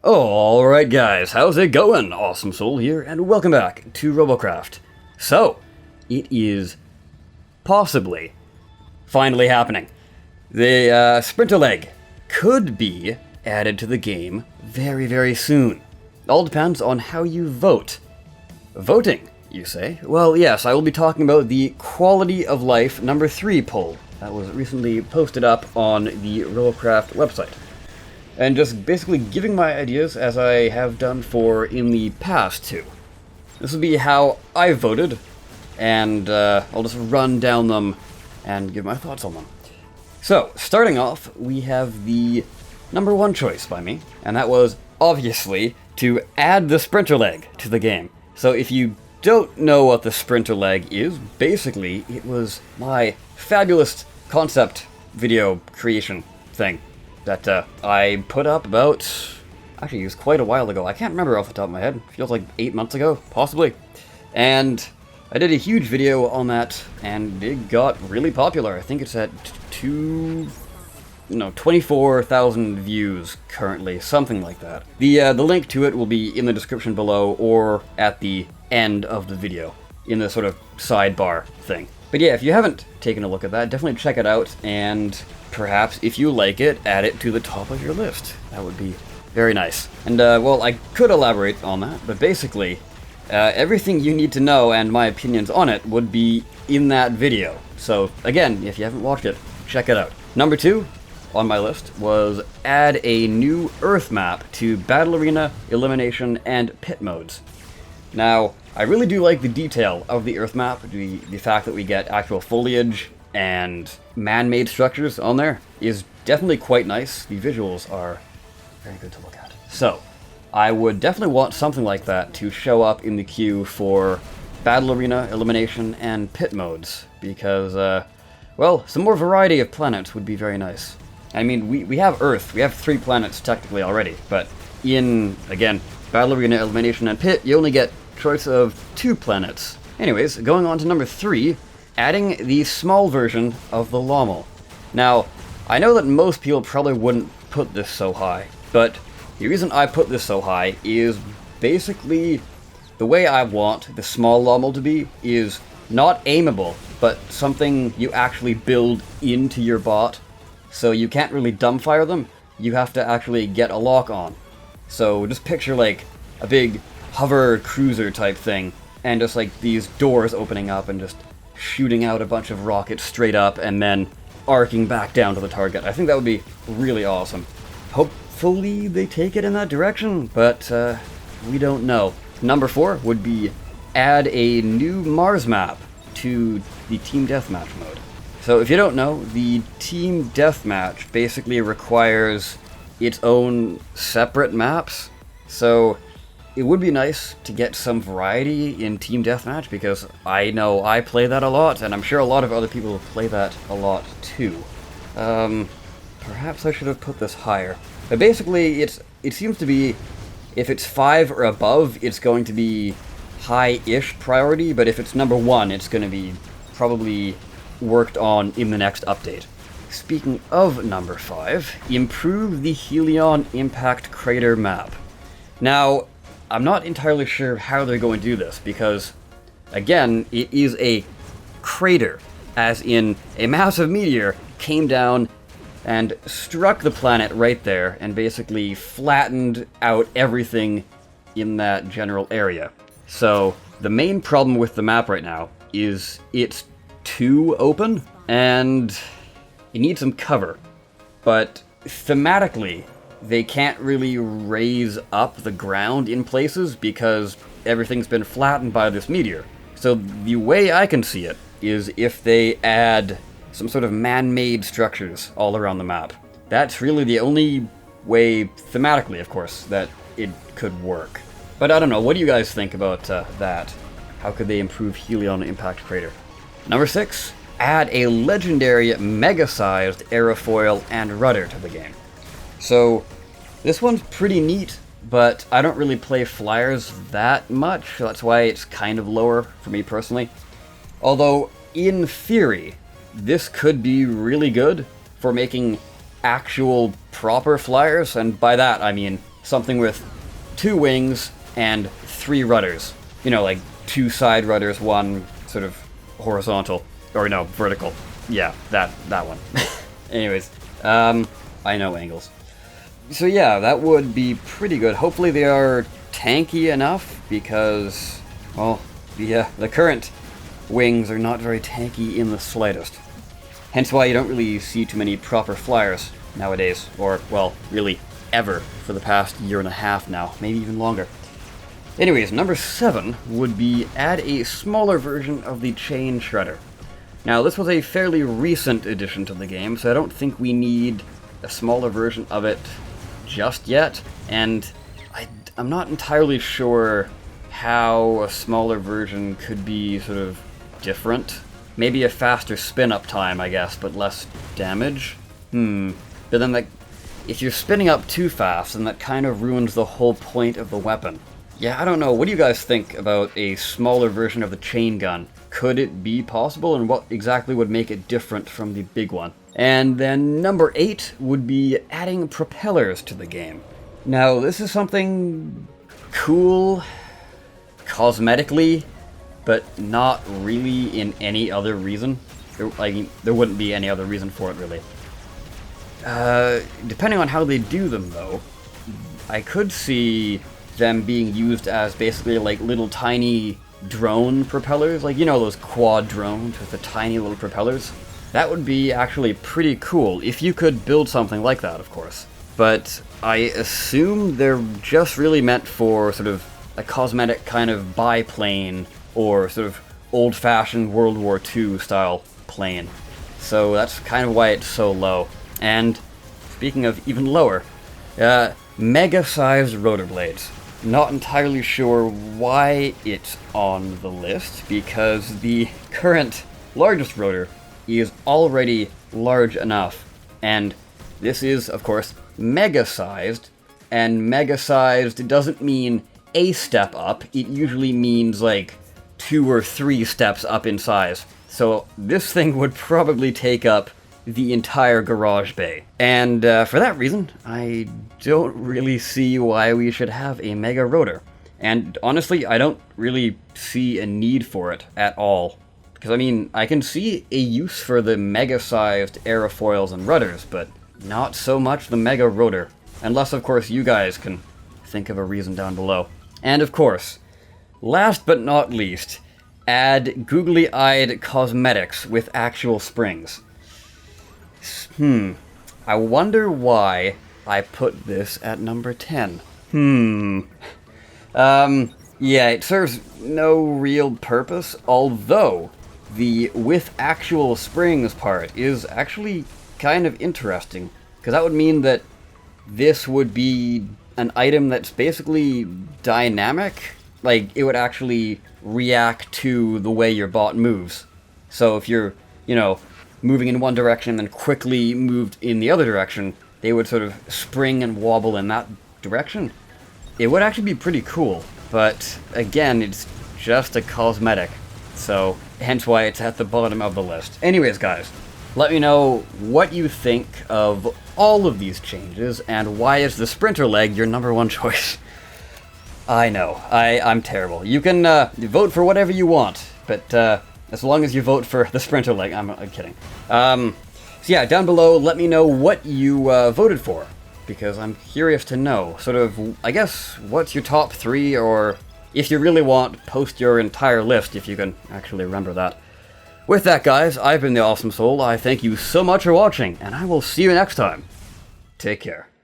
Alright guys, how's it going? Awesome Soul here, and welcome back to Robocraft. So, it is possibly finally happening. The sprinter leg could be added to the game very, very soon. All depends on how you vote. Voting, you say? Well, yes, I will be talking about the Quality of Life number 3 poll that was recently posted up on the Robocraft website. And just basically giving my ideas as I have done for in the past too. This will be how I voted, and I'll just run down them and give my thoughts on them. So, starting off, we have the number 1 choice by me, and that was, obviously, to add the sprinter leg to the game. So if you don't know what the sprinter leg is, basically, it was my fabulous concept video creation thing that I put up about, actually it was quite a while ago. I can't remember off the top of my head. It feels like 8 months ago, possibly. And I did a huge video on that, and it got really popular. I think it's at 24,000 views currently, something like that. The link to it will be in the description below or at the end of the video, in the sort of sidebar thing. But yeah, if you haven't taken a look at that, definitely check it out, and perhaps, if you like it, add it to the top of your list. That would be very nice. And, well, I could elaborate on that, but basically, everything you need to know and my opinions on it would be in that video. So, again, if you haven't watched it, check it out. Number 2 on my list was add a new Earth map to Battle Arena, Elimination, and Pit modes. Now, I really do like the detail of the Earth map, the fact that we get actual foliage and man-made structures on there is definitely quite nice. The visuals are very good to look at. So, I would definitely want something like that to show up in the queue for Battle Arena, Elimination, and Pit modes, because, well, some more variety of planets would be very nice. I mean, we have Earth, we have 3 planets technically already, but in, again, Battle Arena, Elimination, and Pit, you only get choice of 2 planets. Anyways, going on to number 3, adding the small version of the Lommel. Now, I know that most people probably wouldn't put this so high, but the reason I put this so high is basically the way I want the small Lommel to be is not aimable, but something you actually build into your bot, so you can't really dumbfire them, you have to actually get a lock on. So just picture like a big hover cruiser type thing, and just like these doors opening up and just shooting out a bunch of rockets straight up and then arcing back down to the target. I think that would be really awesome. Hopefully they take it in that direction, but we don't know. Number 4 would be add a new Mars map to the Team Deathmatch mode. So if you don't know, the Team Deathmatch basically requires its own separate maps, so it would be nice to get some variety in Team Deathmatch, because I know I play that a lot, and I'm sure a lot of other people play that a lot too. Perhaps I should have put this higher. But basically, it seems to be, if it's 5 or above, it's going to be high-ish priority, but if it's number 1, it's going to be probably worked on in the next update. Speaking of number 5, improve the Helion Impact Crater map. Now, I'm not entirely sure how they're going to do this, because, again, it is a crater, as in a massive meteor came down and struck the planet right there, and basically flattened out everything in that general area. So, the main problem with the map right now is it's too open, and it needs some cover. But thematically, they can't really raise up the ground in places because everything's been flattened by this meteor. So the way I can see it is if they add some sort of man-made structures all around the map. That's really the only way, thematically of course, that it could work. But I don't know, what do you guys think about that? How could they improve Helion Impact Crater? Number 6, add a legendary mega-sized aerofoil and rudder to the game. So, this one's pretty neat, but I don't really play flyers that much, so that's why it's kind of lower for me personally. Although, in theory, this could be really good for making actual proper flyers, and by that I mean something with 2 wings and 3 rudders. You know, like 2 side rudders, 1 sort of horizontal, or no, vertical. Yeah, that one. Anyways, I know angles. So yeah, that would be pretty good. Hopefully they are tanky enough, because, well, the current wings are not very tanky in the slightest. Hence why you don't really see too many proper flyers nowadays, or, well, really ever for the past year and a half now, maybe even longer. Anyways, number 7 would be add a smaller version of the Chain Shredder. Now, this was a fairly recent addition to the game, so I don't think we need a smaller version of it just yet, and I'm not entirely sure how a smaller version could be sort of different. Maybe a faster spin-up time, I guess, but less damage? But then, like, if you're spinning up too fast, then that kind of ruins the whole point of the weapon. Yeah, I don't know. What do you guys think about a smaller version of the chain gun? Could it be possible, and what exactly would make it different from the big one? And then number 8 would be adding propellers to the game. Now, this is something cool cosmetically, but not really in any other reason. There wouldn't be any other reason for it, really. Depending on how they do them, though, I could see them being used as basically like little tiny drone propellers, like, you know, those quad drones with the tiny little propellers. That would be actually pretty cool, if you could build something like that, of course. But I assume they're just really meant for sort of a cosmetic kind of biplane, or sort of old-fashioned World War II style plane. So that's kind of why it's so low. And speaking of even lower, mega-sized rotor blades. Not entirely sure why it's on the list, because the current largest rotor is already large enough, and this is, of course, mega-sized, and mega-sized doesn't mean a step up, it usually means like 2 or 3 steps up in size. So this thing would probably take up the entire garage bay. And for that reason, I don't really see why we should have a mega rotor. And honestly, I don't really see a need for it at all. Because, I mean, I can see a use for the mega-sized aerofoils and rudders, but not so much the mega rotor. Unless, of course, you guys can think of a reason down below. And, of course, last but not least, add googly-eyed cosmetics with actual springs. I wonder why I put this at number 10. Yeah, it serves no real purpose, although the with actual springs part is actually kind of interesting, because that would mean that this would be an item that's basically dynamic. Like, it would actually react to the way your bot moves. So if you're, you know, moving in one direction and then quickly moved in the other direction, they would sort of spring and wobble in that direction. It would actually be pretty cool, but again, it's just a cosmetic, so hence why it's at the bottom of the list. Anyways, guys, let me know what you think of all of these changes, and why is the sprinter leg your number 1 choice? I know, I'm terrible. You can vote for whatever you want, but as long as you vote for the sprinter leg. I'm kidding. So yeah, down below, let me know what you voted for, because I'm curious to know. Sort of, I guess, what's your top 3, or if you really want, post your entire list if you can actually remember that. With that, guys, I've been the Awesome Soul. I thank you so much for watching, and I will see you next time. Take care.